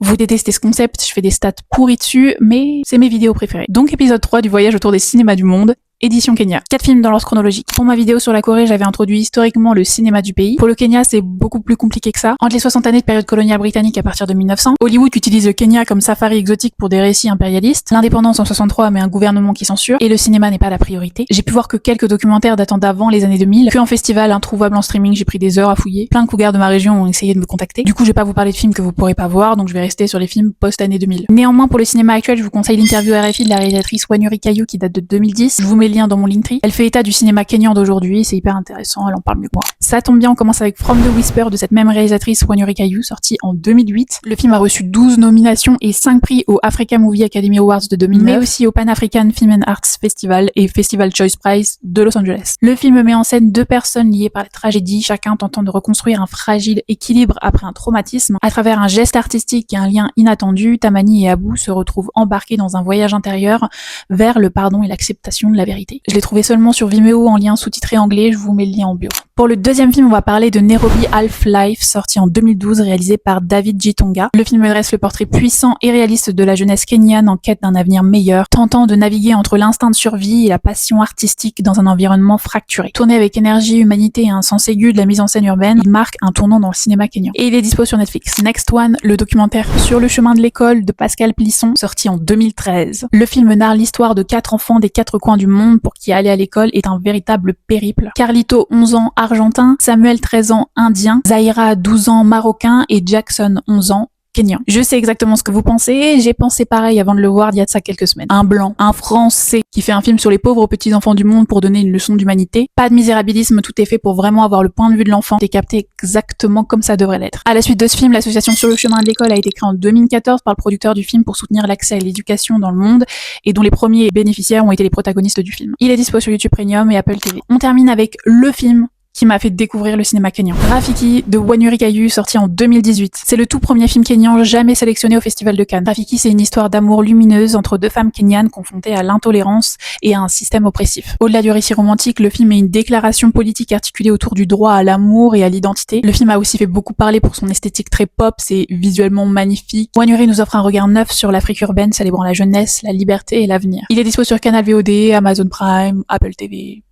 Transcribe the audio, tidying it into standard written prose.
Vous détestez ce concept, je fais des stats pourris dessus, mais c'est mes vidéos préférées. Donc épisode 3 du voyage autour des cinémas du monde. Édition Kenya. 4 films dans l'ordre chronologique. Pour ma vidéo sur la Corée, j'avais introduit historiquement le cinéma du pays. Pour le Kenya, c'est beaucoup plus compliqué que ça. Entre les 60 années de période coloniale britannique à partir de 1900, Hollywood utilise le Kenya comme safari exotique pour des récits impérialistes. L'indépendance en 63, mais un gouvernement qui censure. Et le cinéma n'est pas la priorité. J'ai pu voir que quelques documentaires datant d'avant les années 2000. Puis en festival, introuvable en streaming, j'ai pris des heures à fouiller. Plein de cougars de ma région ont essayé de me contacter. Du coup, je vais pas vous parler de films que vous pourrez pas voir, donc je vais rester sur les films post-année 2000. Néanmoins, pour le cinéma actuel, je vous conseille l'interview RFI de la réalisatrice Wanuri Kayu qui date de 2010. Je vous mets le lien dans mon Linktree. Elle fait état du cinéma kényan d'aujourd'hui, c'est hyper intéressant, elle en parle mieux que moi. Ça tombe bien, on commence avec From the Whisper de cette même réalisatrice Wanuri Kayu, sorti en 2008. Le film a reçu 12 nominations et 5 prix au Africa Movie Academy Awards de 2009, mais aussi au Pan African Film and Arts Festival et Festival Choice Prize de Los Angeles. Le film met en scène deux personnes liées par la tragédie, chacun tentant de reconstruire un fragile équilibre après un traumatisme. À travers un geste artistique et un lien inattendu, Tamani et Abou se retrouvent embarqués dans un voyage intérieur vers le pardon et l'acceptation de la vérité. Je l'ai trouvé seulement sur Vimeo en lien sous-titré anglais, je vous mets le lien en bio. Pour le deuxième film, on va parler de Nairobi Half-Life, sorti en 2012, réalisé par David Gitonga. Le film dresse le portrait puissant et réaliste de la jeunesse kenyane en quête d'un avenir meilleur, tentant de naviguer entre l'instinct de survie et la passion artistique dans un environnement fracturé. Tourné avec énergie, humanité et un sens aigu de la mise en scène urbaine, il marque un tournant dans le cinéma kényan. Et il est dispo sur Netflix. Next One, le documentaire Sur le chemin de l'école de Pascal Plisson, sorti en 2013. Le film narre l'histoire de 4 enfants des 4 coins du monde pour qui aller à l'école est un véritable périple. Carlito, 11 ans, argentin, Samuel, 13 ans, indien, Zahira, 12 ans, marocain et Jackson, 11 ans, kényan. Je sais exactement ce que vous pensez, j'ai pensé pareil avant de le voir il y a de ça quelques semaines. Un blanc, un français qui fait un film sur les pauvres petits enfants du monde pour donner une leçon d'humanité. Pas de misérabilisme, tout est fait pour vraiment avoir le point de vue de l'enfant et capté exactement comme ça devrait l'être. À la suite de ce film, l'association Sur le chemin de l'école a été créée en 2014 par le producteur du film pour soutenir l'accès à l'éducation dans le monde et dont les premiers bénéficiaires ont été les protagonistes du film. Il est dispo sur YouTube Premium et Apple TV. On termine avec le film qui m'a fait découvrir le cinéma kényan. Rafiki de Wanuri Kayu, sorti en 2018. C'est le tout premier film kényan jamais sélectionné au Festival de Cannes. Rafiki, c'est une histoire d'amour lumineuse entre deux femmes kenyanes confrontées à l'intolérance et à un système oppressif. Au-delà du récit romantique, le film est une déclaration politique articulée autour du droit à l'amour et à l'identité. Le film a aussi fait beaucoup parler pour son esthétique très pop, c'est visuellement magnifique. Wanuri nous offre un regard neuf sur l'Afrique urbaine, célébrant la jeunesse, la liberté et l'avenir. Il est dispo sur Canal VOD, Amazon Prime, Apple TV.